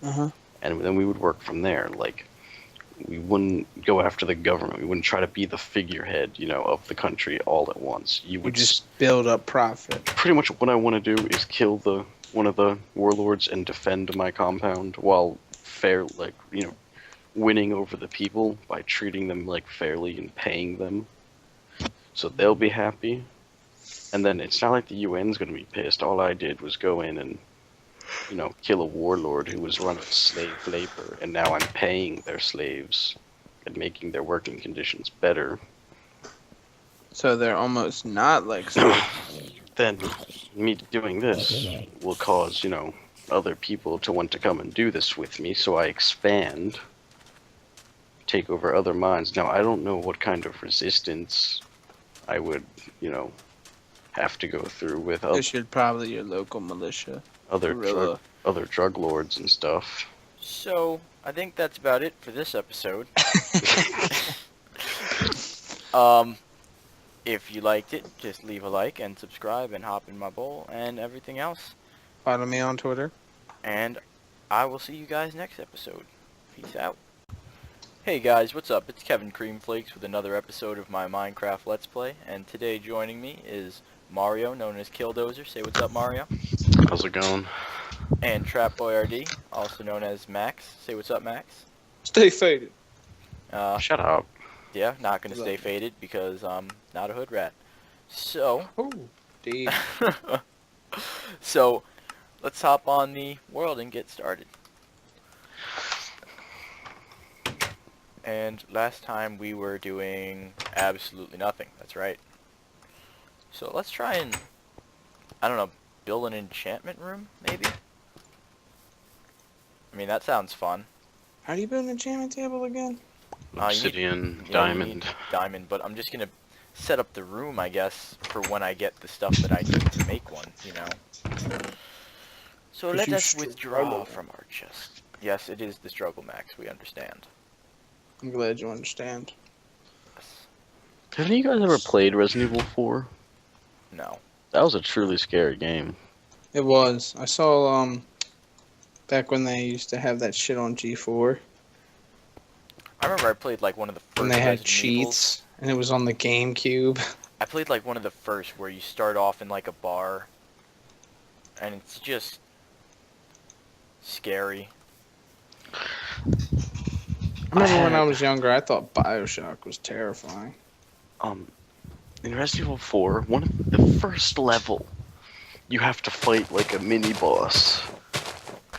and then we would work from there. Like, we wouldn't go after the government. We wouldn't try to be the figurehead, of the country all at once. You You would just build up profit. pretty much what I want to do is kill one of the warlords and defend my compound while winning over the people by treating them like fairly and paying them, so they'll be happy. And then it's not like the UN's gonna be pissed. All I did was go in and kill a warlord who was running slave labor, and now I'm paying their slaves and making their working conditions better. So they're almost not like slaves. Then me doing this will cause, other people to want to come and do this with me, so I expand, take over other mines. Now, I don't know what kind of resistance I would, have to go through with They should probably your local militia. other Guerrilla. drug lords and stuff. So, I think that's about it for this episode. If you liked it, just leave a like and subscribe and hop in my bowl and everything else. Follow me on Twitter. And I will see you guys next episode. Peace out. Hey guys, what's up? It's Kevin Creamflakes with another episode of my Minecraft Let's Play. And today joining me is Mario, known as Killdozer. Say what's up, Mario. How's it going? And Trapboy RD, also known as Max. Say what's up, Max. Stay faded. Shut up. Yeah, not gonna stay faded because I'm not a hood rat. So, Oh, deep. so let's hop on the world and get started. And last time we were doing absolutely nothing. That's right. So let's try and, I don't know, build an enchantment room, maybe? I mean, that sounds fun. How do you build an enchantment table again? Obsidian, You diamond. need diamond, but I'm just gonna set up the room, I guess, for when I get the stuff that I need to make one, So let us withdraw from our chest. Yes, it is the struggle, Max, we understand. I'm glad you understand. Yes. Haven't you guys ever played Resident Evil 4? No. That was a truly scary game. It was. I saw, back when they used to have that shit on G4. I remember I played like one of the first And they had Resident cheats, Evils. and it was on the GameCube. I played like one of the first where you start off in like a bar, and it's just scary. I remember when I was younger, I thought Bioshock was terrifying. In Resident Evil 4, one of the first level, you have to fight like a mini boss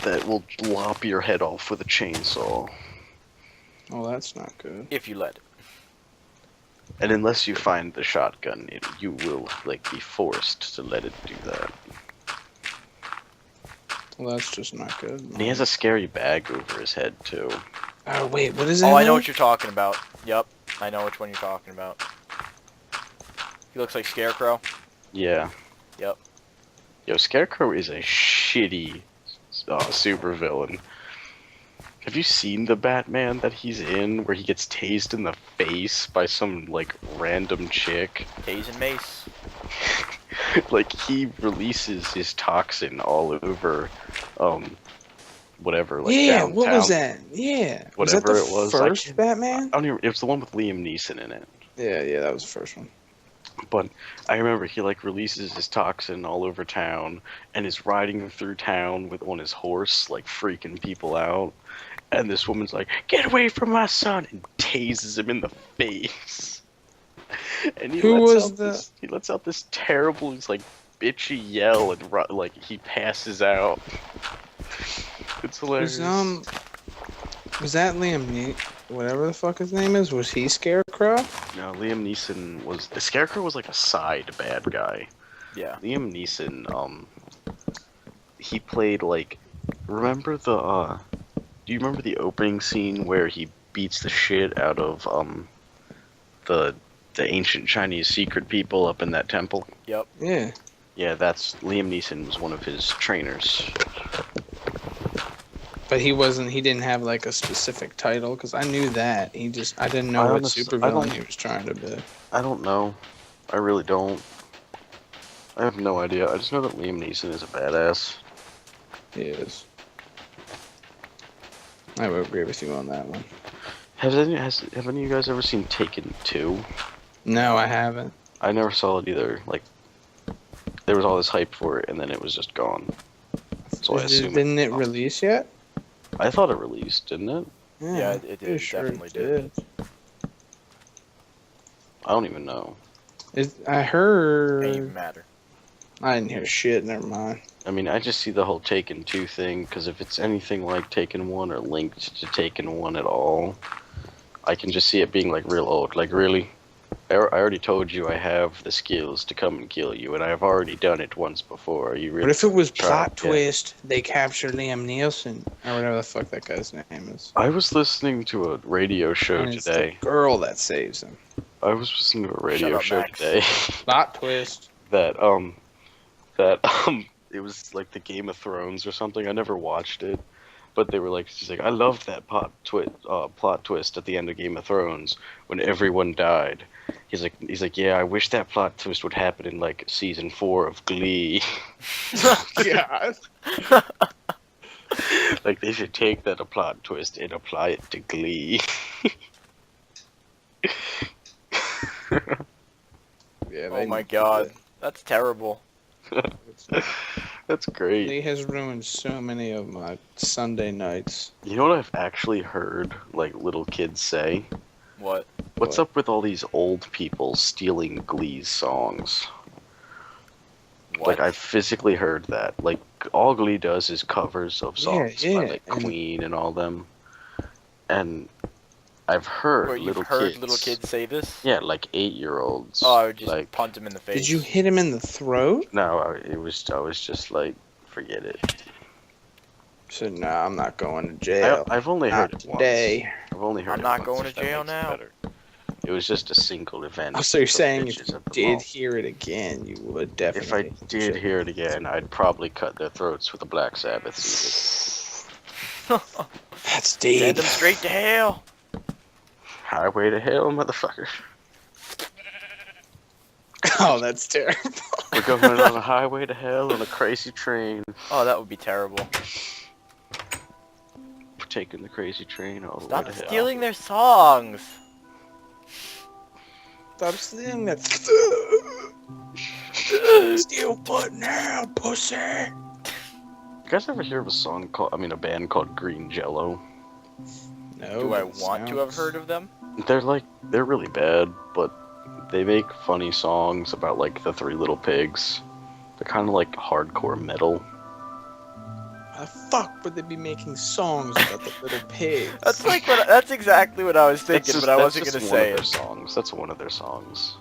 that will lop your head off with a chainsaw. Oh, that's not good. If you let it. And unless you find the shotgun, you will be forced to let it do that. Well, that's just not good. And he has a scary bag over his head too. Oh, wait, what is that? Oh, I know what you're talking about. Yep, I know which one you're talking about. He looks like Scarecrow. Yeah. Yep. Yo, Scarecrow is a shitty supervillain. Have you seen the Batman that he's in, where he gets tased in the face by some, random chick? Tase and Mace. He releases his toxin all over, whatever, yeah, downtown. what was that? Yeah. Whatever was that it was. the first Batman? I don't even, it was the one with Liam Neeson in it. Yeah, that was the first one. But I remember he releases his toxin all over town and is riding through town on his horse, freaking people out. And this woman's like, "Get away from my son!" and tases him in the face. And he lets out this terrible, bitchy yell, and he passes out. It's hilarious. Was that Liam Neeson? Whatever the fuck his name is, was he Scarecrow? No, Liam Neeson was... The Scarecrow was a side bad guy. Yeah. Liam Neeson, he played, Remember the, do you remember the opening scene where he beats the shit out of, the ancient Chinese secret people up in that temple? Yep. Yeah. Yeah, Liam Neeson was one of his trainers. But he didn't have a specific title, because I knew that. I didn't know what supervillain he was trying to be. I don't know. I really don't. I have no idea. I just know that Liam Neeson is a badass. He is. I would agree with you on that one. Have any of you guys ever seen Taken 2? No, I haven't. I never saw it either. Like, there was all this hype for it, and then it was just gone. So I assume Didn't it release yet? I thought it released, didn't it? Yeah, it did. It sure definitely did. I don't even know. I heard. Ain't even matter. I didn't hear shit. Never mind. I mean, I just see the whole Taken 2 thing, because if it's anything like Taken 1 or linked to Taken 1 at all, I can just see it being, like, real old. Like, really? I already told you I have the skills to come and kill you, and I have already done it once before. Are you really? What if it was trying plot to get- twist? They captured Liam Neeson, or whatever the fuck that guy's name is. I was listening to a radio show And it's today. the girl that saves him. I was listening to a radio Shut up, show Max. today Plot twist. that it was like the Game of Thrones or something. I never watched it, but they were like, she's like, I loved that plot twist at the end of Game of Thrones when everyone died. He's like, yeah, I wish that plot twist would happen in like season 4 of Glee. God. Like they should take that a plot twist and apply it to Glee. Yeah. Oh my god, that's terrible. That's great. He has ruined so many of my Sunday nights. You know what I've actually heard like little kids say? What? What's What? up with all these old people stealing Glee's songs? What? Like I've physically heard that. Like all Glee does is covers of songs yeah, by like and- Queen and all them. And I've heard Wait, you've little heard kids. little kids say this? Yeah, like 8-year-olds. Oh, I would just like punt him in the face. Did you hit him in the throat? no, I was just like, forget it. So no, I'm not going to jail. I've only heard Not it once. today. I've only heard I'm it not once, going if to that jail makes it now. better. It was just a single event. Oh, so you're for saying bitches if you at the did mall. hear it again, you would If definitely. I did hear it again, I'd probably cut their throats with a Black Sabbath CD. That's deep. Send him straight to hell. Highway to hell, motherfucker. Oh, that's terrible. We're going on a highway to hell on a crazy train. Oh, that would be terrible. We're taking the crazy train all the way Stop to hell. stealing their songs. Stop stealing that. Steal butt now, pussy. You guys ever hear of a band called Green Jello? No. Do I but it want to have sounds- heard of them? They're really bad, but they make funny songs about like the Three Little Pigs. They're kind of like hardcore metal. Why the fuck would they be making songs about the little pigs? That's exactly what I was thinking, but I wasn't that's gonna just one say of their it. songs. That's one of their songs.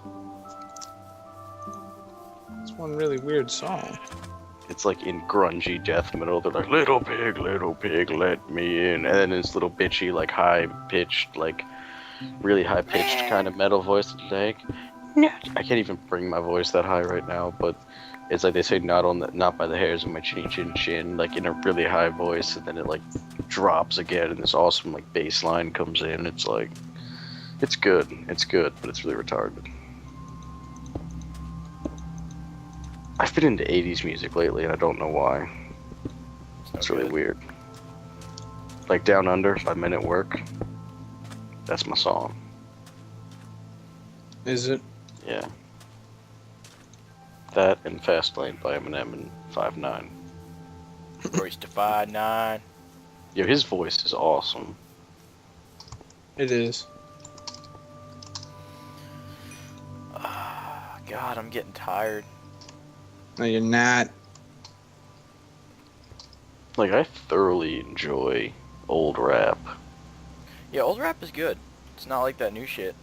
It's one really weird song. It's like in grungy death metal. They're like, little pig, let me in. And then this little bitchy, like high-pitched, like really high-pitched kind of metal voice. It's like, I can't even bring my voice that high right now, but it's like they say, not by the hairs of my chinny chin chin, like in a really high voice, and then it like drops again, and this awesome like bass line comes in. It's like, it's good, but it's really retarded. I've been into 80s music lately, and I don't know why. It's really weird. Like Down Under by Men at Work. That's my song. Is it? Yeah. That and Fastlane by Eminem and 5'9". Royce to 5'9". Yo, his voice is awesome. It is. God, I'm getting tired. No, you're not. Like, I thoroughly enjoy old rap. Yeah, old rap is good. It's not like that new shit.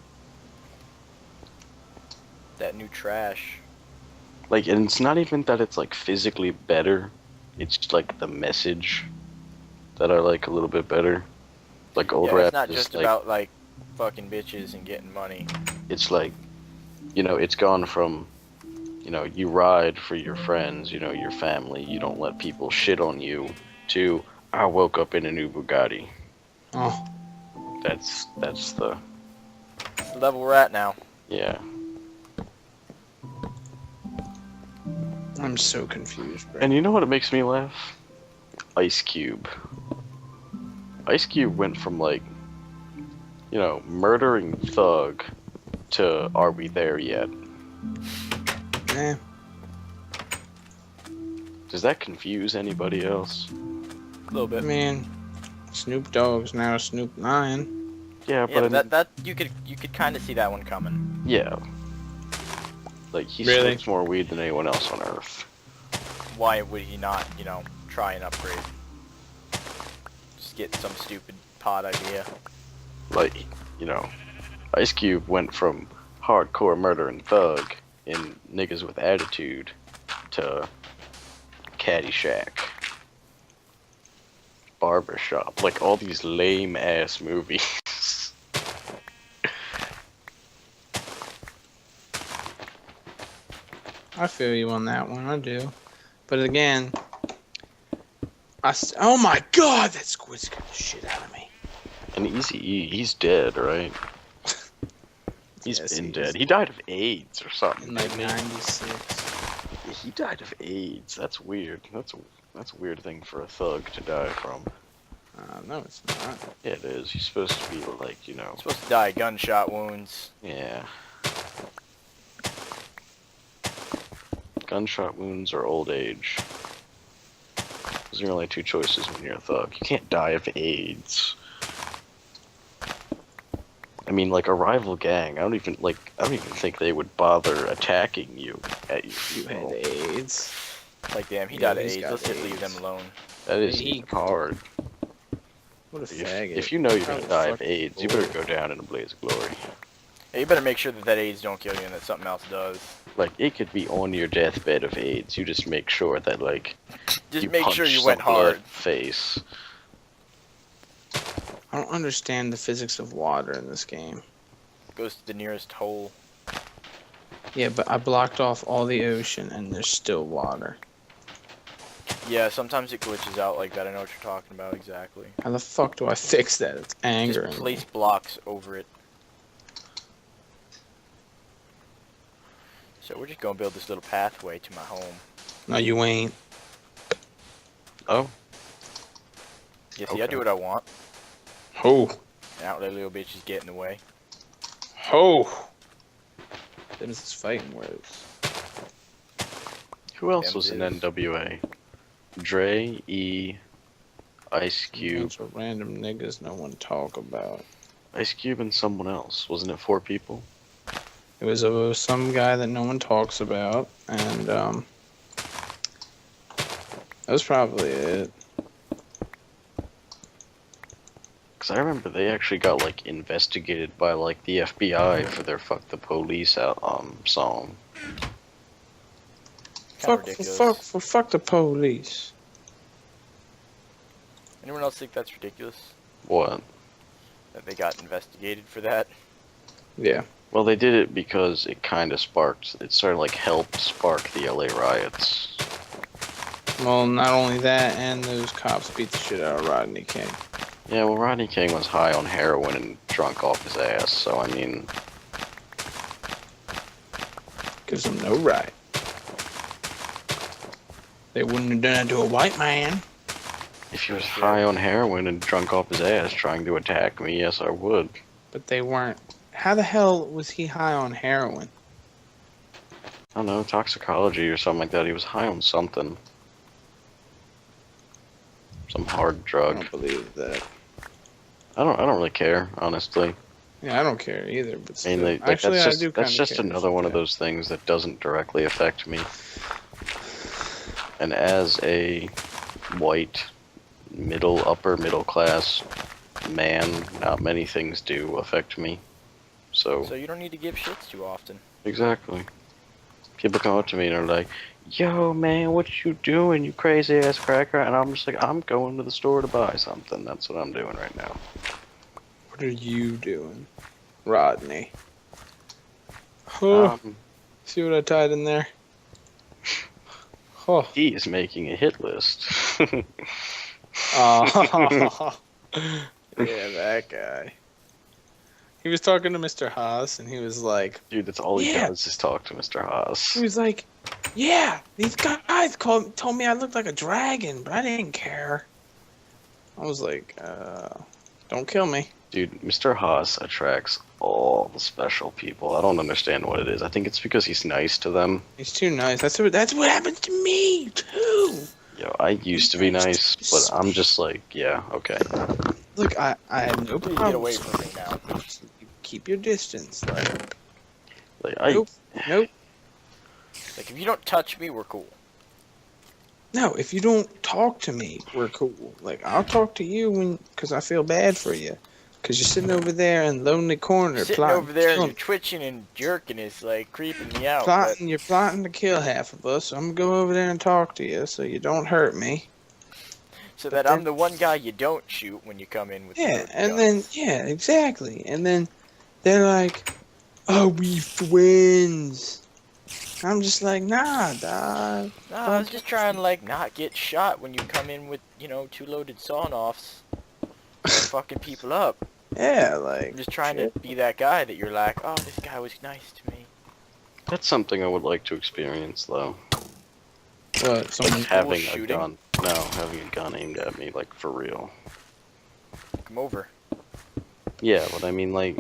That new trash. Like, and it's not even that it's, like, physically better. It's just, like, the message that I like a little bit better. Like, old Yeah, rap it's not is, just like, about, like, fucking bitches and getting money. it's like, you know, it's gone from, you know, you ride for your friends, you know, your family, you don't let people shit on you, to, I woke up in a new Bugatti. Oh, That's the, It's the level we're at now. yeah. I'm so confused, bro. And you know what makes me laugh? Ice Cube. Ice Cube went from like, murdering thug to are we there yet? Eh. Does that confuse anybody else? A little bit. I mean, Snoop Dogg's now Snoop Lion. Yeah, Yeah, but that you could kind of see that one coming. yeah, like he Really? smokes more weed than anyone else on Earth. Why would he not, try and upgrade? Just get some stupid pod idea. Like, Ice Cube went from hardcore murder and thug in Niggas with Attitude to Caddyshack, Barbershop, like all these lame ass movies. I feel you on that one, I do. But again, oh my god, that squid scared the shit out of me. And Eazy-E, he's dead, right? He's Yes, been he dead. is. He died of AIDS or something. In like didn't he? 96. He died of AIDS. That's weird. That's a weird thing for a thug to die from. No, it's not. Yeah, it is. He's supposed to be like, Supposed to die of gunshot wounds. yeah. Gunshot wounds or old age. Those are your only two choices when you're a thug. You can't die of AIDS. I mean, like a rival gang. I don't even think they would bother attacking you at your You had funeral. AIDS. Like, damn, he Yeah, died of he's AIDS. got Let's just leave AIDS. them alone. That is He- hard. What a If, faggot. if you know you're How gonna the die of fuck AIDS, you boy. better go down in a blaze of glory. Hey, you better make sure that AIDS don't kill you and that something else does. Like, it could be on your deathbed of AIDS. You just make sure that, like, Just you make punch sure you some went blood hard. face. I don't understand the physics of water in this game. Goes to the nearest hole. Yeah, but I blocked off all the ocean and there's still water. Yeah, sometimes it glitches out like that. I know what you're talking about exactly. How the fuck do I fix that? It's angering Just me. place blocks over it. So we're just gonna build this little pathway to my home. No, you ain't. Oh, Yeah, see, I Okay. do what I want. Ho. And out there little bitches get in the way. Ho. Them's his fighting words. who else Them was in is. NWA? Dre, E, Ice Cube, Bunch of random niggas no one talk about. Ice Cube, and someone else. Wasn't it 4 people? It was some guy that no one talks about, and that was probably it. Because I remember they actually got like investigated by like the FBI for their "Fuck the Police" song. Kinda ridiculous. Fuck the police. Anyone else think that's ridiculous? What? That they got investigated for that? Yeah. Well, they did it because it kind of sparked. It sort of like helped spark the LA riots. Well, not only that, and those cops beat the shit out of Rodney King. Yeah, well, Rodney King was high on heroin and drunk off his ass. So I mean, Gives them no right. They wouldn't have done it to a white man. if he was high on heroin and drunk off his ass trying to attack me, yes, I would. But they weren't. How the hell was he high on heroin? I don't know, toxicology or something like that. He was high on something. Some hard I drug. don't believe that. I don't really care, honestly. Yeah, I don't care either. But I still. mean, like, Actually, that's I do that's kinda just care. another one of Yeah. those things that doesn't directly affect me. And as a white, upper middle class man, not many things do affect me. So So, you don't need to give shits too often. exactly. People come up to me and are like, "Yo, man, what you doing, you crazy ass cracker?" And I'm just like, "I'm going to the store to buy something." That's what I'm doing right now. What are you doing, Rodney? Oh, see what I tied in there? Oh. He is making a hit list. Oh. Yeah, that guy. He was talking to Mr. Haas, and he was like, Dude, that's all he Yeah. does is talk to Mr. Haas. he was like, yeah, these guys told me I looked like a dragon, but I didn't care. I was like, don't kill me. Dude, Mr. Haas attracts all the special people. I don't understand what it is. I think it's because he's nice to them. He's too nice. That's what happens to me too. Yo, I used to be nice, but I'm just like, yeah, okay. Look, I have no Please problem. get away from me now. Keep your distance. Like, Nope. Nope. Like, if you don't touch me, we're cool. No, if you don't talk to me, we're cool. Like, I'll talk to you because I feel bad for you. Because you're sitting over there in the lonely corner. Sitting plotting, over there and killing, you're twitching and jerking is, like, creeping me out. You're plotting to kill half of us. So I'm going to go over there and talk to you so you don't hurt me. So that I'm the one guy you don't shoot when you come in with the Yeah, loaded and gun. then, yeah, exactly. And then they're like, oh, we friends. I'm just like, nah, dog. Nah, I was just trying to, like, not get shot when you come in with, 2 loaded sawn-offs. Fucking people up. Yeah, like. I'm just trying to be that guy that you're like, oh, this guy was nice to me. That's something I would like to experience, though. What? Someone Having a shooting? gun. No, having a gun aimed at me, like, for real. Come over. Yeah, but I mean, like,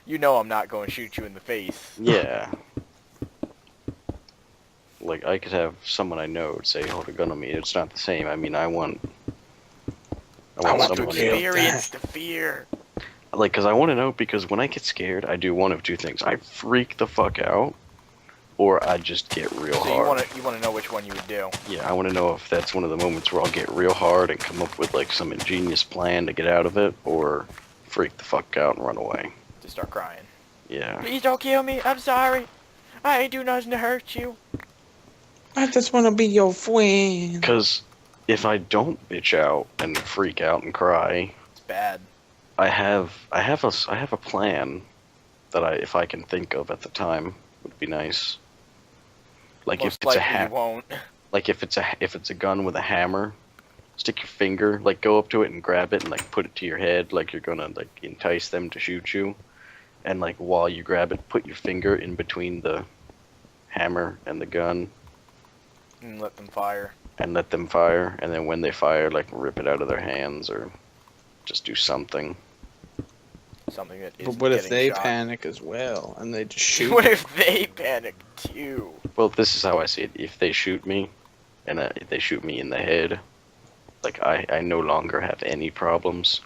You know I'm not going to shoot you in the face. yeah. Like, I could have someone I know say, hold a gun on me. It's not the same. I mean, I want want to someone kill. Experience the fear. Like, because I want to know, because when I get scared, I do one of two things. I freak the fuck out, or I just get real So hard. you want to know which one you would do. Yeah, I want to know if that's one of the moments where I'll get real hard and come up with, like, some ingenious plan to get out of it, or freak the fuck out and run away. To start crying. Yeah. Please don't kill me. I'm sorry. I ain't do nothing to hurt you. I just want to be your friend. Because if I don't bitch out and freak out and cry, It's bad. I have a plan that if I can think of at the time would be nice. Like Most if it's a likely you won't. like if it's a gun with a hammer, stick your finger, like go up to it and grab it and like put it to your head like you're gonna like entice them to shoot you, and like while you grab it, put your finger in between the hammer and the gun And let them fire. and let them fire, and then when they fire, like rip it out of their hands or just do something. Something that But isn't what if getting they shot. panic as well and they just shoot? What if they panic too? Well, this is how I see it. If they shoot me, and if they shoot me in the head, like I no longer have any problems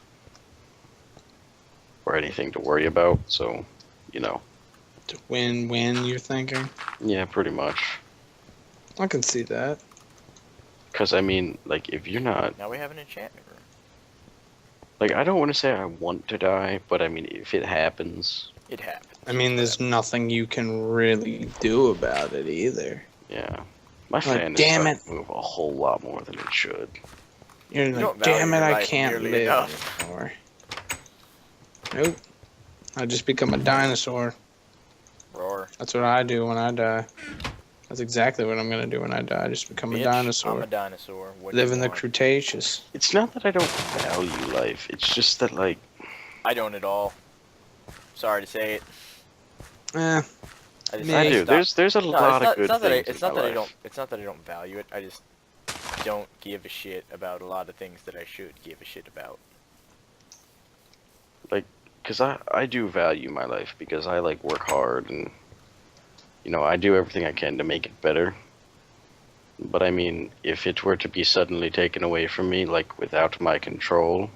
or anything to worry about. So, you know, To win-win, you're thinking? yeah, pretty much. I can see that. Because I mean, like, if you're not, Now we have an enchantment room. like, I don't want to say I want to die, but I mean, if it happens, It happens. I mean, there's nothing you can really do about it either. yeah, my Like, fan is damn starting to move a whole lot more than it should. You're don't like, damn value it, your I life can't nearly live enough." anymore. Nope. I just become a dinosaur. Roar. That's what I do when I die. That's exactly what I'm gonna do when I die. I just become Bitch, a dinosaur. I'm a dinosaur. What do Live you in the want? Cretaceous. It's not that I don't value life. It's just that, like, I don't at all. Sorry to say it. Eh, I just Me. I do. stopped- There's a No, lot of good it's not that I, things it's in not my that I life. don't. It's not that I don't value it. I just don't give a shit about a lot of things that I should give a shit about. Because I do value my life because I like work hard and you know I do everything I can to make it better. But I mean, if it were to be suddenly taken away from me, like without my control,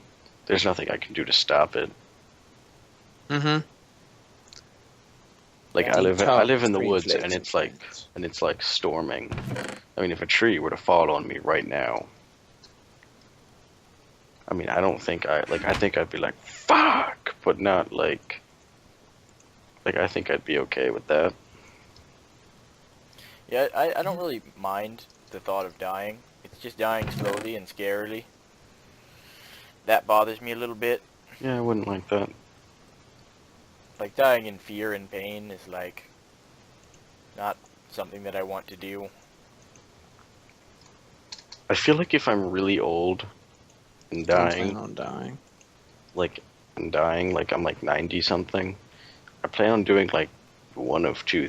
there's nothing I can do to stop it. mm-hmm. Like Yeah. I live in the Green woods flakes and and it's like storming. I mean, if a tree were to fall on me right now, I mean, I don't think I think I'd be like fuck, but not like I think I'd be okay with that. Yeah, I don't really mind the thought of dying. It's just dying slowly and scarily. That bothers me a little bit. Yeah, I wouldn't like that. Like, dying in fear and pain is, like, not something that I want to do. I feel like if I'm really old and I dying, plan on dying. like I'm like 90 something, I plan on doing like one of two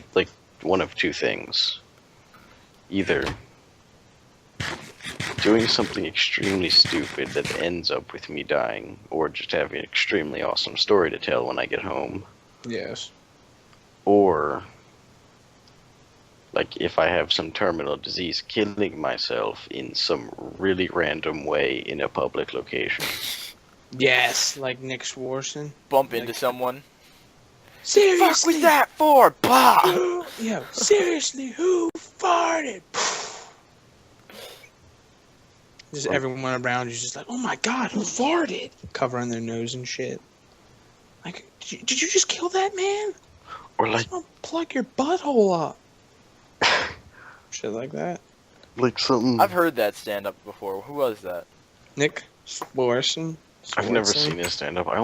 things. Either doing something extremely stupid that ends up with me dying, or just having an extremely awesome story to tell when I get home, Yes. or like if I have some terminal disease, killing myself in some really random way in a public location. Yes, like Nick Swarson. Bump into someone. Seriously? Fuck was that for? Bah! Yo, seriously, who farted? Just everyone around you just like, oh my god, who farted? Covering their nose and shit. Like, did you just kill that man? Or like Someone plug your butthole up. Shit like that. something. I've heard that stand up before. Who was that? Nick Swarson. I've never seen his stand up. I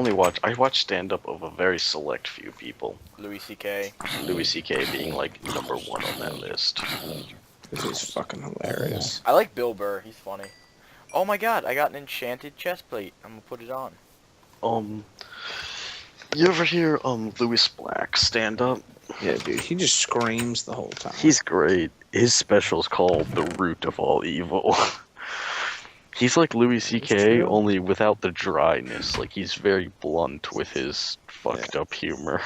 watch stand up of a very select few people. Louis C.K. Louis C.K. being like number one on that list. This is fucking hilarious. I like Bill Burr. He's funny. Oh my god, I got an enchanted chest plate. I'm gonna put it on. You ever hear Louis Black stand up? Yeah, dude, he just screams the whole time. He's great. His special's called The Root of All Evil. He's like Louis C.K. only without the dryness. Like he's very blunt with his fucked up humor.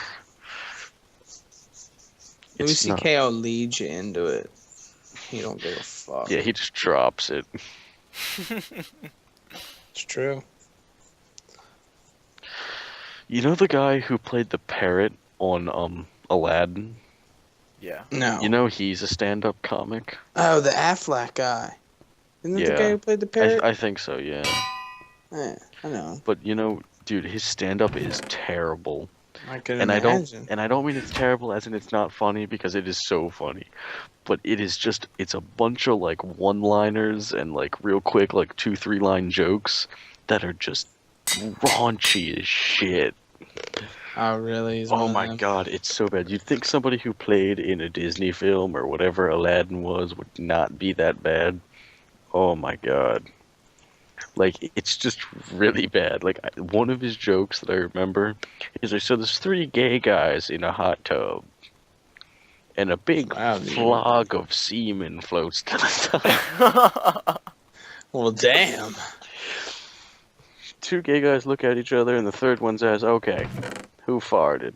Louis C.K. will lead you into it. He don't give a fuck. Yeah, he just drops it. It's true. You know the guy who played the parrot on Aladdin? Yeah. No. You know he's a stand-up comic? Oh, the Affleck guy. Isn't that the guy who played the parrot? I think so, yeah. Yeah, I know. But you know, dude, his stand-up is terrible. I can imagine. imagine. I don't mean it's terrible as in it's not funny, because it is so funny. But it is just, it's a bunch of like one-liners and like real quick like 2-3 line jokes that are just raunchy as shit. Oh, really? He's Oh one of my them? god, it's so bad. You'd think somebody who played in a Disney film or whatever Aladdin was would not be that bad. Oh my god. Like, it's just really bad. Like, one of his jokes that I remember is like, so there's 3 gay guys in a hot tub, and a big flog of semen floats to the top. Well, damn. 2 gay guys look at each other, and the third one says, okay, who farted?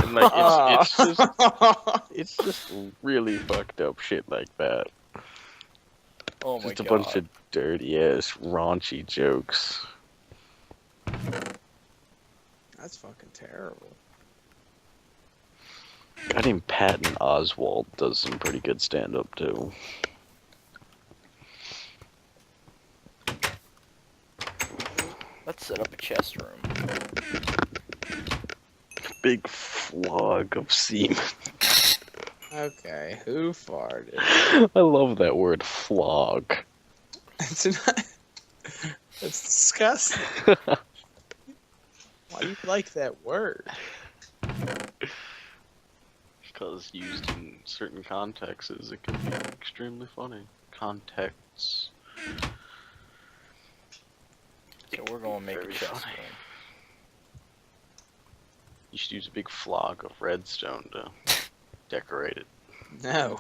And like, it's just really fucked up shit like that. Oh my god. Just a bunch of dirty ass, raunchy jokes. That's fucking terrible. A guy named Patton Oswalt does some pretty good stand-up too. Let's set up a chest room. Big flog of semen. Okay, who farted? I love that word, flog. It's not. That's disgusting. Why do you like that word? Because used in certain contexts, it can be extremely funny. Contexts. So we're gonna make a Very chest funny. room. You should use a big flog of redstone to decorate it. No.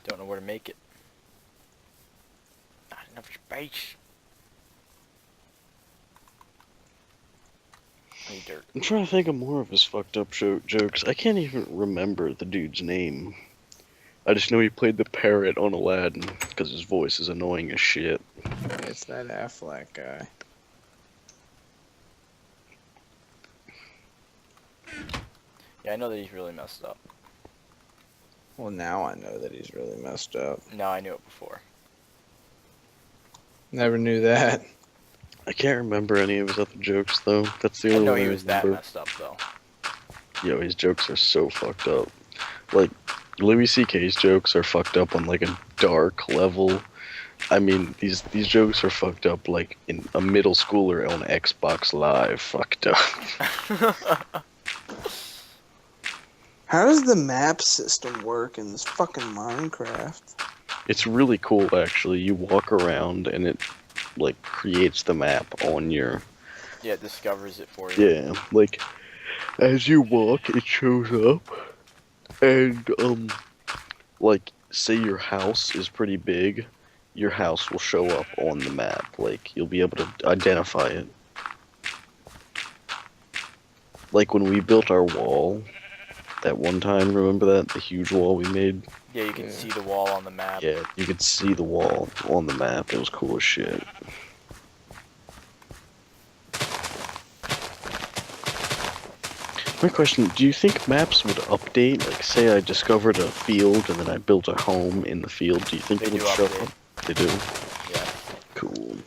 Don't know where to make it. Not enough space. Need dirt. I'm trying to think of more of his fucked up jokes. I can't even remember the dude's name. I just know he played the parrot on Aladdin because his voice is annoying as shit. It's that Affleck guy. Yeah, I know that he's really messed up. Well, now I know that he's really messed up. No, I knew it before. Never knew that. I can't remember any of his other jokes though. That's the I only know one he I was that remember. messed up though. Yo, his jokes are so fucked up. Like, Louis C.K.'s jokes are fucked up on like a dark level. I mean, these jokes are fucked up like in a middle schooler on Xbox Live fucked up. How does the map system work in this fucking Minecraft? It's really cool actually. You walk around and it like creates the map on your Yeah, it discovers it for you. yeah, like As you walk, it shows up, and like say your house is pretty big, your house will show up on the map. Like you'll be able to identify it. Like when we built our wall that one time, remember that? The huge wall we made? Yeah, you can Yeah. see the wall on the map. Yeah, you could see the wall on the map. It was cool as shit. My question, do you think maps would update? Like, say I discovered a field and then I built a home in the field. Do you think They it would do show update. up? They do? Yeah. Cool.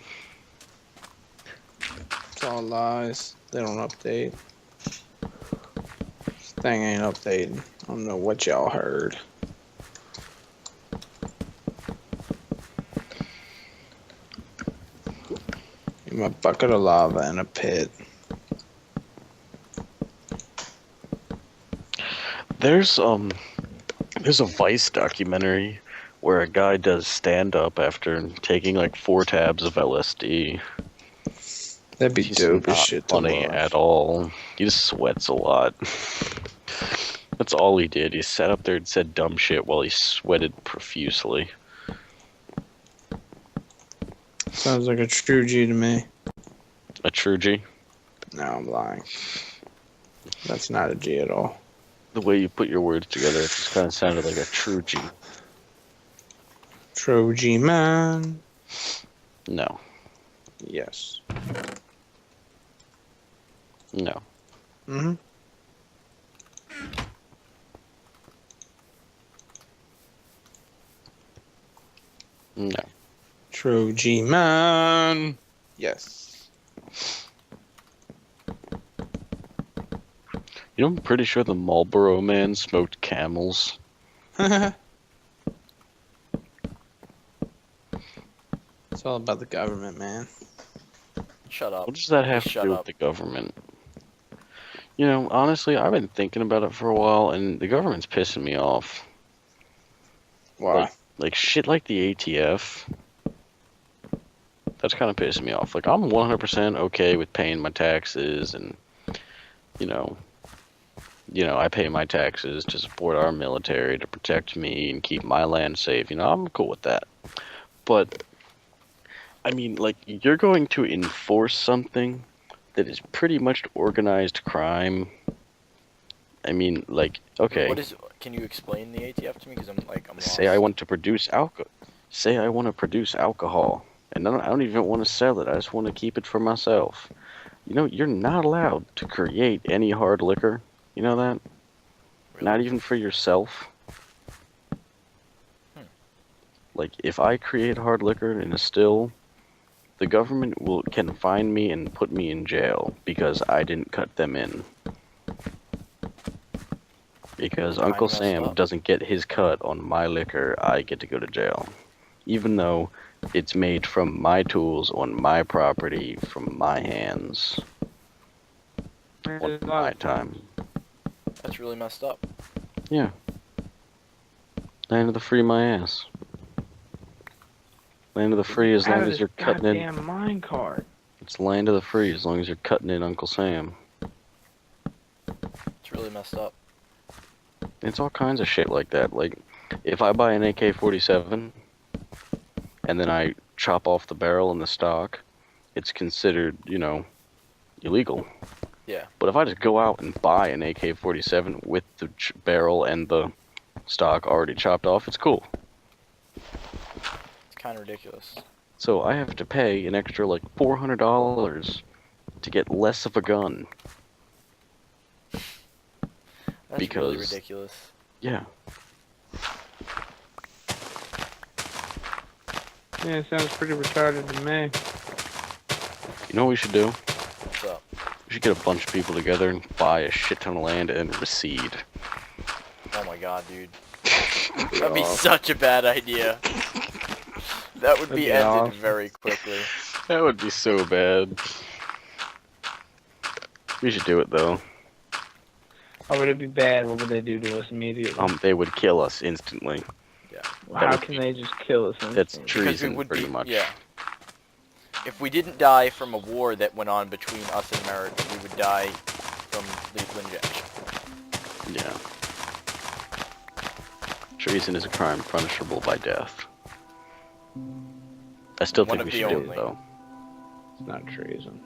It's all lies. They don't update. This thing ain't updating. I don't know what y'all heard. In a bucket of lava and a pit. There's a Vice documentary where a guy does stand up after taking like 4 tabs of LSD. That'd be He's dope as not shit to funny watch. at all. He just sweats a lot. That's all he did. He sat up there and said dumb shit while he sweated profusely. Sounds like a true G to me. A true G? No, I'm lying. That's not a G at all. The way you put your words together, it just kind of sounded like a true G. True G man. No. Yes. No. Mm-hmm. No. True G man. Yes. You know, I'm pretty sure the Marlboro Man smoked camels. It's all about the government, man. Shut up. What does that have Just to shut do up. with the government? You know, honestly, I've been thinking about it for a while, and the government's pissing me off. Why? Like shit like the ATF. That's kind of pissing me off. Like, I'm 100% okay with paying my taxes, and, you know, I pay my taxes to support our military, to protect me and keep my land safe. You know, I'm cool with that. But, I mean, like, you're going to enforce something that is pretty much organized crime. I mean, like, okay. Can you explain the ATF to me? Because I'm lost. Say I want to produce alcohol. Say I want to produce alcohol, and I don't even want to sell it. I just want to keep it for myself. You know, you're not allowed to create any hard liquor. You know that? Really? Not even for yourself. Like, if I create hard liquor in a still, the government can find me and put me in jail because I didn't cut them in. Because Uncle messed Sam up. doesn't get his cut on my liquor, I get to go to jail. Even though it's made from my tools on my property, from my hands, on my time. That's really messed up. Yeah. Land of the free my ass. Land of the free as long as you're cutting in. Goddamn minecart. It's land of the free as long as you're cutting in Uncle Sam. It's really messed up. It's all kinds of shit like that. Like, if I buy an AK-47 and then I chop off the barrel and the stock, it's considered, you know, illegal. Yeah. But if I just go out and buy an AK-47 with the barrel and the stock already chopped off, it's cool. It's kind of ridiculous. So I have to pay an extra like $400 to get less of a gun. That's really Because- ridiculous. Yeah. Yeah, it sounds pretty retarded to me. You know what we should do? What's up? We should get a bunch of people together and buy a shit ton of land and recede. Oh my god, dude. That'd be such a bad idea. That would That'd be be ended awesome. very quickly. That would be so bad. We should do it though. How would it be bad? What would they do to us immediately? They would kill us instantly. How that would can be- they just kill us? That's instantly? Because we treason, would pretty be, much. yeah. If we didn't die from a war that went on between us and America, we would die from lethal injection. Yeah. Treason is a crime punishable by death. I still One think of we the should do only. it, though. It's not treason.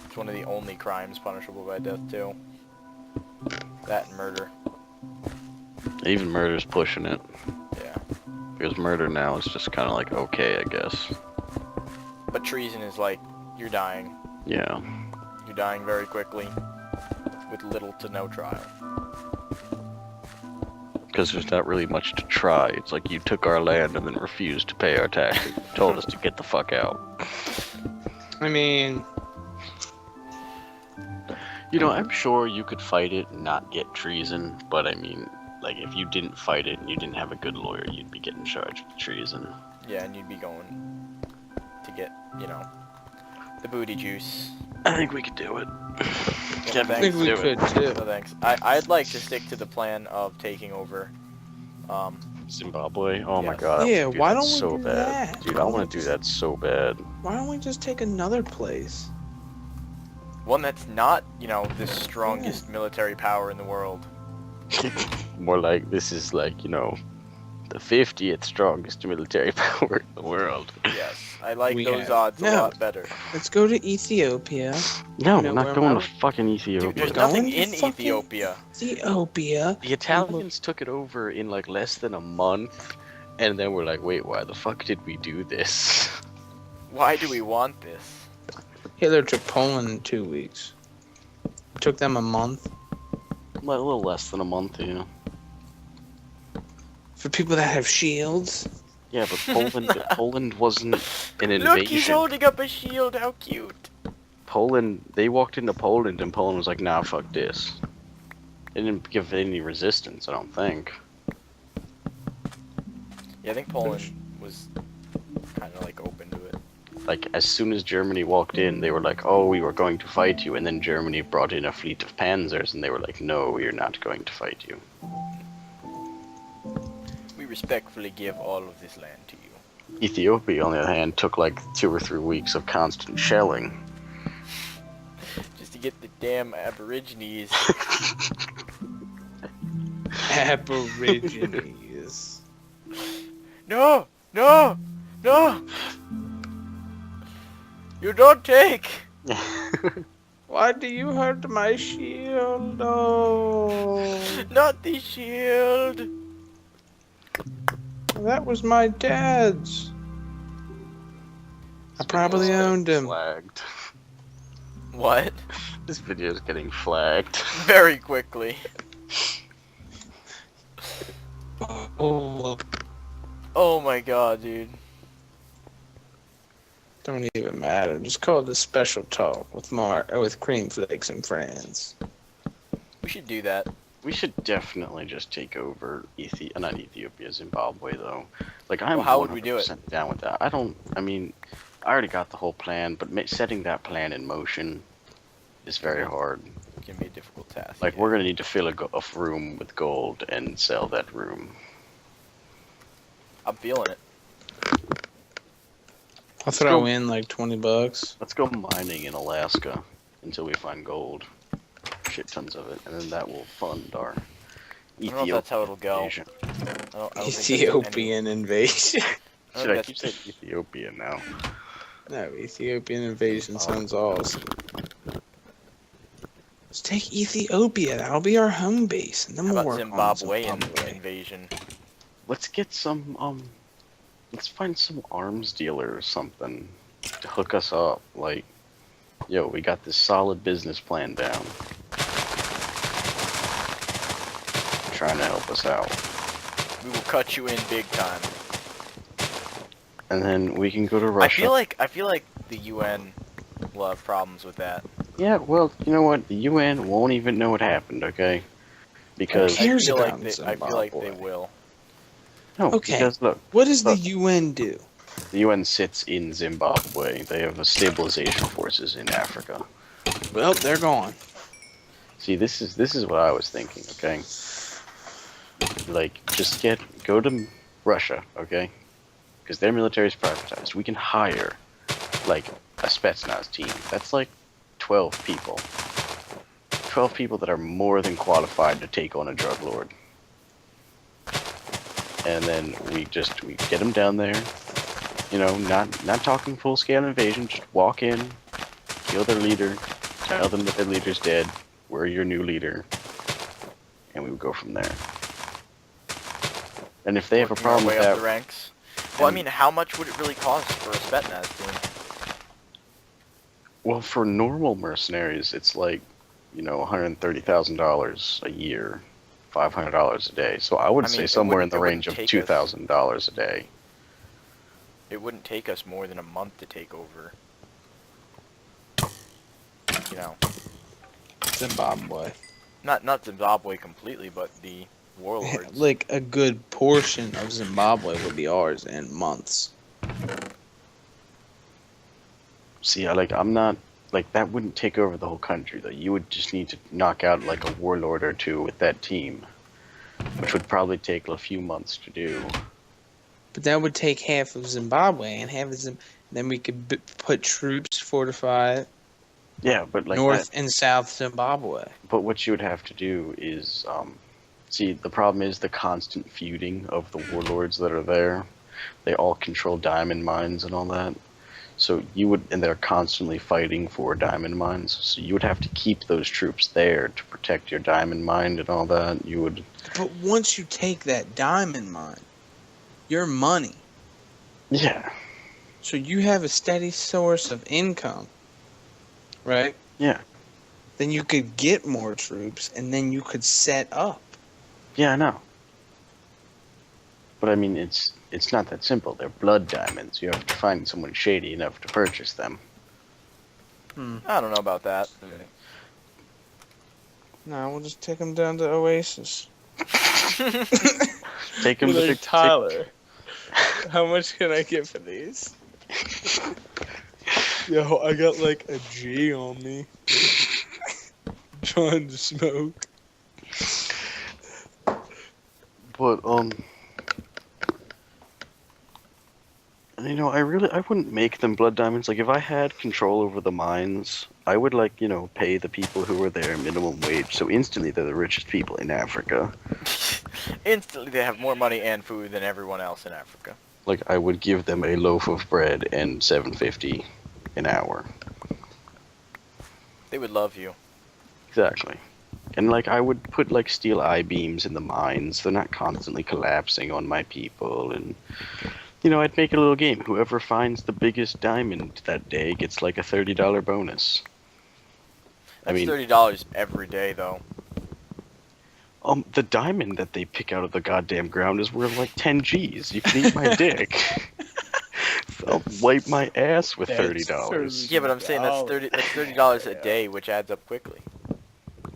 It's one of the only crimes punishable by death, too. That and murder. Even murder's pushing it. Yeah. Because murder now is just kind of like, okay, I guess. But treason is like, you're dying. Yeah. You're dying very quickly, with little to no trial. Because there's not really much to try. It's like you took our land and then refused to pay our taxes. Told us to get the fuck out. I mean, You know, I'm sure you could fight it and not get treason, but I mean, like, if you didn't fight it and you didn't have a good lawyer, you'd be getting charged with treason. Yeah, and you'd be going to get, you know, the booty juice. I think we could do it. Yeah, Kevin, I think we do could it. too. No thanks. I'd like to stick to the plan of taking over. Zimbabwe? Oh my Yes. god. I Yeah, wanna do why that don't we so do bad. that? Dude, I want to do that so bad. Why don't we just take another place? One that's not, you know, the strongest military power in the world. More like, this is like, you know, the 50th strongest military power in the world. Yes, I like We those have- odds a No. lot better. Let's go to Ethiopia. No, You know we're not where going my- to fucking Dude, Ethiopia. there's We're nothing going to in fucking- Ethiopia. Ethiopia. The Italians took it over in like less than a month, and then we're like, wait, why the fuck did we do this? Why do we want this? Hitler took Poland in 2 weeks. Took them a month. A little less than a month, you know. For people that have shields. Yeah, but Poland wasn't an Look, he's invasion. holding up a shield. How cute. Poland, they walked into Poland, and Poland was like, nah, fuck this. They didn't give any resistance, I don't think. Yeah, I think Poland was kind of like open to it. Like, as soon as Germany walked in, they were like, oh, we were going to fight you, and then Germany brought in a fleet of panzers, and they were like, no, we are not going to fight you. We respectfully give all of this land to you. Ethiopia, on the other hand, took like 2 or 3 weeks of constant shelling. Just to get the damn Aborigines. Aborigines. No! No! No! You don't take! Why do you hurt my shield? Oh, Not the shield! that was my dad's. I probably owned him. Flagged. What? This video is getting flagged. Very quickly. Oh, Oh my god, dude. don't even matter. Just call it a special talk with Cream Flakes and friends. We should do that. We should definitely just take over not Ethiopia, Zimbabwe, though. Like, I'm Well, how would we do it? 100% down with that. I mean, I already got the whole plan, but setting that plan in motion is very hard. It can be a difficult task. Like, yeah. we're gonna need to fill a room with gold and sell that room. I'm feeling it. I'll throw go. in like $20. Let's go mining in Alaska until we find gold. Shit tons of it, and then that will fund our I don't know if that's how it'll go. invasion. I don't think that's any- Ethiopian invasion. I don't Should I think keep that's- saying Ethiopia now? No, Ethiopian invasion sounds awesome. Let's take Ethiopia. That'll be our home base, and then How we'll about work on Zimbabwean Zimbabwe. invasion? Let's get some, let's find some arms dealer or something to hook us up. Like, yo, we got this solid business plan down. Trying to help us out. We will cut you in big time. And then we can go to Russia. I feel like the UN will have problems with that. Yeah, well, you know what? The UN won't even know what happened, okay? Because, Okay. Cares I feel about like they Zimbabwe? will. no, Okay. because look, What does the Look. UN do? the UN sits in Zimbabwe. They have a stabilization forces in Africa. Well, they're gone. See, this is what I was thinking, okay? Like, just go to Russia, okay? Because their military is privatized. We can hire, like, a Spetsnaz team. That's like 12 people. 12 people that are more than qualified to take on a drug lord. And then we get them down there. You know, not talking full-scale invasion, just walk in, kill their leader, tell them that their leader's dead, we're your new leader, and we would go from there. And if they have a Working our problem way with up that, the ranks. Well, I and- mean, how much would it really cost for a Spetsnaz team? well, for normal mercenaries, it's like, you know, $130,000 a year, $500 a day. So I would I mean, say it somewhere in wouldn't- the it range wouldn't of take us- $2,000 a day. It wouldn't take us more than a month to take over. You know, Zimbabwe. not Zimbabwe completely, but the warlords. Like a good portion of Zimbabwe would be ours in months. See, I'm not like that wouldn't take over the whole country though. You would just need to knock out like a warlord or two with that team, which would probably take a few months to do. But that would take half of Zimbabwe and half of then we could put troops fortified Yeah, but like north that, and south Zimbabwe. but what you would have to do is see, the problem is the constant feuding of the warlords that are there. They all control diamond mines and all that. So and they're constantly fighting for diamond mines. So you would have to keep those troops there to protect your diamond mine and all that. You would. But once you take that diamond mine, your money. Yeah. So you have a steady source of income, right? Yeah. Then you could get more troops, and then you could set up. Yeah, I know. But I mean, it's not that simple. They're blood diamonds. You have to find someone shady enough to purchase them. I don't know about that. No, we'll just take them down to Oasis. Take them to Tyler. How much can I get for these? Yo, I got like a G on me. Trying to smoke. But you know, I wouldn't make them blood diamonds. Like if I had control over the mines, I would like, you know, pay the people who are there minimum wage. So instantly they're the richest people in Africa. Instantly, they have more money and food than everyone else in Africa. Like I would give them a loaf of bread and $7.50 an hour. They would love you. Exactly. And like I would put like steel I-beams in the mines. They're not constantly collapsing on my people. And you know, I'd make a little game. Whoever finds the biggest diamond that day gets like a $30 bonus. That's I mean, $30 every day, though. the diamond that they pick out of the goddamn ground is worth like 10 G's. You can eat my dick. I'll wipe my ass with $30. Yeah, but I'm saying that's $30 a day, which adds up quickly.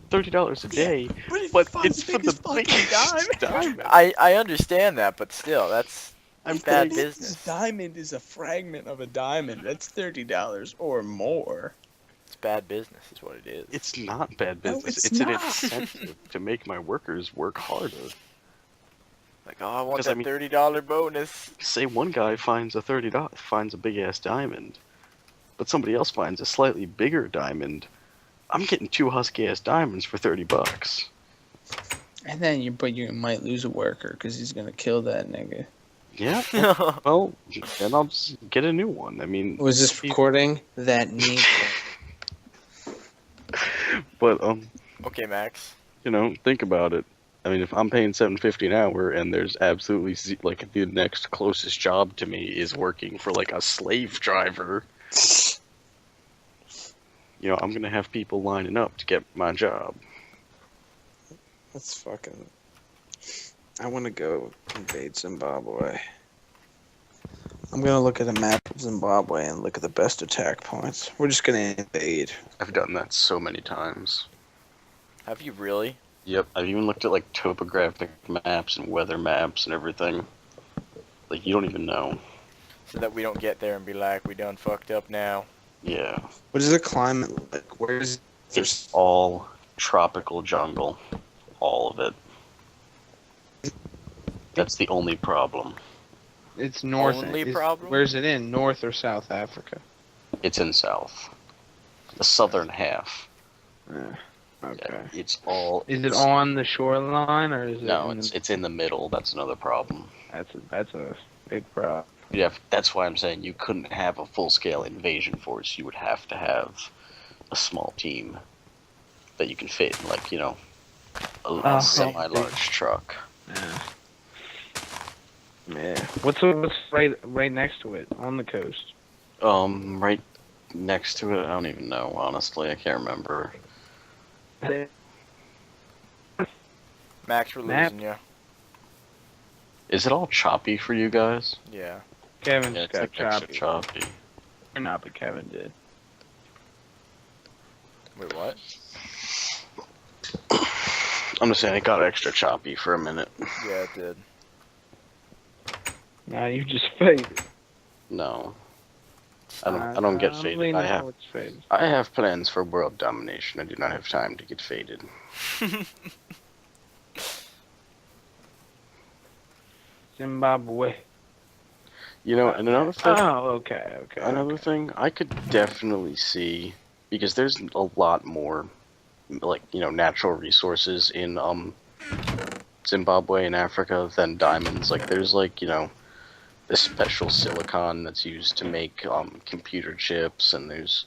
$30 a day, But but it's for the biggest diamond. I understand that, but still, that's I'm bad paying- business. Diamond is a fragment of a diamond. That's $30 or more. It's bad business, is what it is. It's not bad No, business. it's It's an not. incentive to make my workers work harder. Like, oh, I want 'Cause, I that mean- $30 bonus. Say one guy finds a big ass diamond, but somebody else finds a slightly bigger diamond. I'm getting 2 husky ass diamonds for $30. And then you might lose a worker because he's gonna kill that nigga. Yeah. Well, then I'll just get a new one. I mean, Was this recording that nigga? but Okay, Max. you know, think about it. I mean, if I'm paying $7.50 an hour, and there's absolutely like the next closest job to me is working for like a slave driver. You know, I'm gonna have people lining up to get my job. That's fucking. I want to go invade Zimbabwe. I'm gonna look at a map of Zimbabwe and look at the best attack points. We're just gonna invade. I've done that so many times. Have you really? Yep, I've even looked at like topographic maps and weather maps and everything. Like you don't even know. So that we don't get there and be like, we done fucked up now. Yeah, What is the climate like? Where's it's all tropical jungle, all of it. That's the only problem. It's north. Only problem? Where's it in? North or South Africa? It's in south, the southern half. Okay. It's all. Is it on the shoreline or is it? No, it's in the middle. That's another problem. That's a big problem. Yeah, that's why I'm saying you couldn't have a full-scale invasion force. You would have to have a small team that you can fit in, like, a semi-large truck. Yeah. Yeah. What's right next to it on the coast? Right next to it, I don't even know, honestly. I can't remember. Max, we're Map. losing you. Is it all choppy for you guys? Yeah. Kevin Yeah, just it's got like extra choppy. choppy. Or not, but Kevin did. Wait, what? I'm just saying it got extra choppy for a minute. Yeah, it did. Nah, you just faded. No. I don't get faded. Really know it's faded. I have plans for world domination. I do not have time to get faded. Zimbabwe. And another thing. Oh, okay. Another thing, I could definitely see, because there's a lot more, like, natural resources in Zimbabwe and Africa than diamonds. Like, there's, like, this special silicon that's used to make computer chips, and there's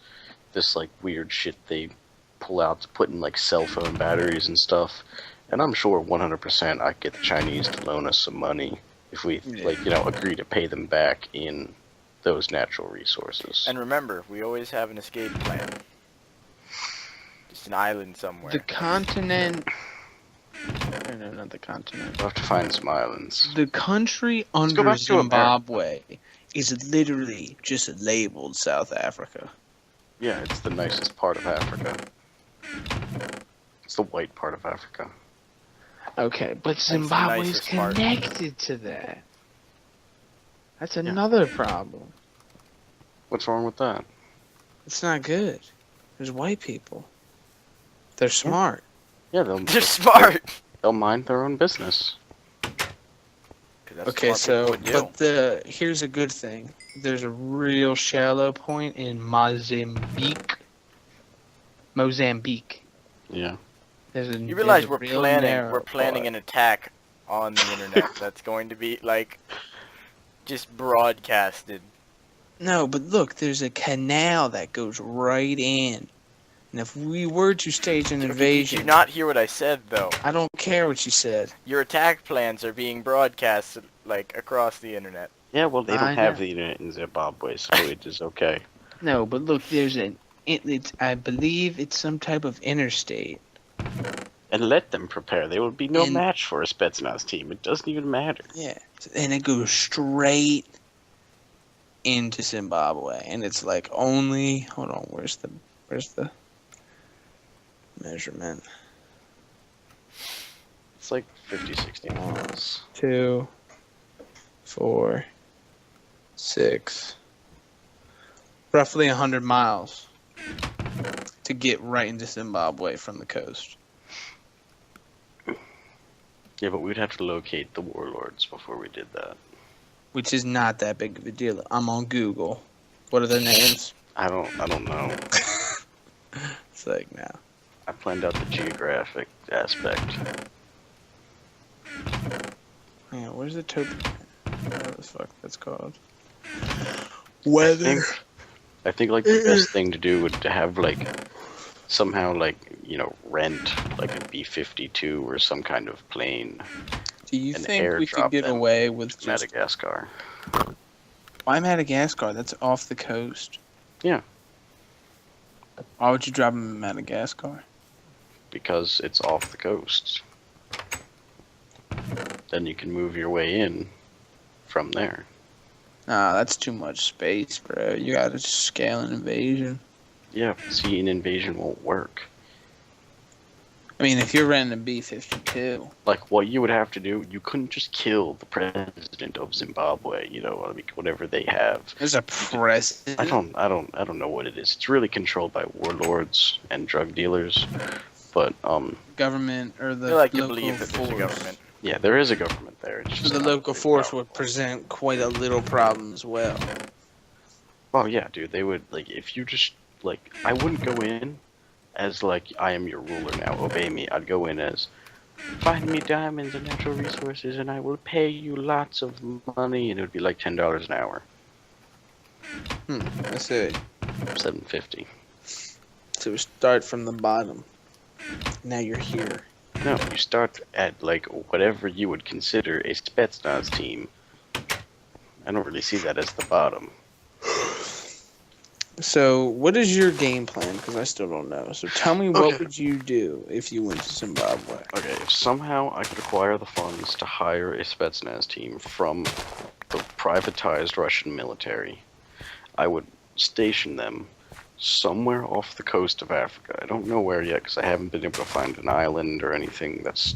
this, like, weird shit they pull out to put in, like, cell phone batteries and stuff. And I'm sure 100% I'd get the Chinese to loan us some money if we, agree to pay them back in those natural resources. And remember, we always have an escape plan. Just an island somewhere. The continent. No, not the continent. We'll have to find some islands. The country go under back to Zimbabwe is literally just labeled South Africa. Yeah, it's the nicest part of Africa. It's the white part of Africa. Okay, but the Zimbabwe's nicest part. connected to that. That's another problem. What's wrong with that? It's not good. There's white people. They're smart. Yeah, They're smart. They'll mind their own business. Okay, so but here's a good thing. There's a real shallow point in Mozambique. Yeah. You realize we're planning an attack on the internet that's going to be like just broadcasted. No, but look, there's a canal that goes right in. And if we were to stage an invasion... Did you not hear what I said, though? I don't care what you said. Your attack plans are being broadcast, like, across the internet. Yeah, well, they don't have the internet in Zimbabwe, so it is okay. No, but look, there's I believe it's some type of interstate. And let them prepare. They will be no match for a Spetsnaz team. It doesn't even matter. Yeah, and it goes straight into Zimbabwe, and it's like only... Hold on, where's the measurement? It's like 50, 60 miles. 2, 4, 6. Roughly 100 miles to get right into Zimbabwe from the coast. Yeah, but we'd have to locate the warlords before we did that. Which is not that big of a deal. I'm on Google. What are their names? I don't know. It's like, no. I planned out the geographic aspect. Yeah, where's the topo? What the fuck that's called? Weather. I think like the best thing to do would to have like somehow like rent like a B-52 or some kind of plane. Do you think we could get away with just Madagascar? Why Madagascar? That's off the coast. Yeah. Why would you drop them in Madagascar? Because it's off the coast. Then you can move your way in from there. Nah, that's too much space, bro. You gotta scale an invasion. Yeah, see, an invasion won't work. I mean, if you're renting a B-52. Like, what you would have to do, you couldn't just kill the president of Zimbabwe, I mean, whatever they have. There's a president? I don't know what it is. It's really controlled by warlords and drug dealers, but, government, or the I like to local believe that there's a government. Yeah, there is a government there. It's just the local force would present quite a little problem as well. Oh, yeah, dude, they would, like, if you just, like, I wouldn't go in as like, I am your ruler now, obey me. I'd go in as, find me diamonds and natural resources and I will pay you lots of money, and it would be like $10 an hour. I see. $7.50. So we start from the bottom. Now you're here. No, you start at like whatever you would consider a Spetsnaz team. I don't really see that as the bottom. So what is your game plan? Because I still don't know. So tell me, what would you do if you went to Zimbabwe? Okay, if somehow I could acquire the funds to hire a Spetsnaz team from the privatized Russian military, I would station them somewhere off the coast of Africa. I don't know where yet because I haven't been able to find an island or anything that's,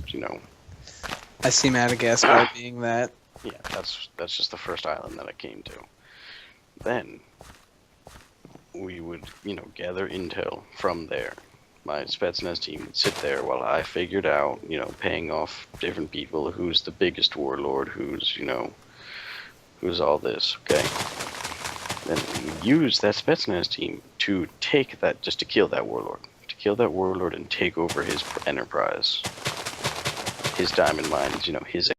I see Madagascar being that. yeah, that's just the first island that I came to. Then we would, gather intel from there. My Spetsnaz team would sit there while I figured out, paying off different people, who's the biggest warlord, who's all this, okay? Then we would use that Spetsnaz team to kill that warlord. To kill that warlord and take over his enterprise. His diamond mines, his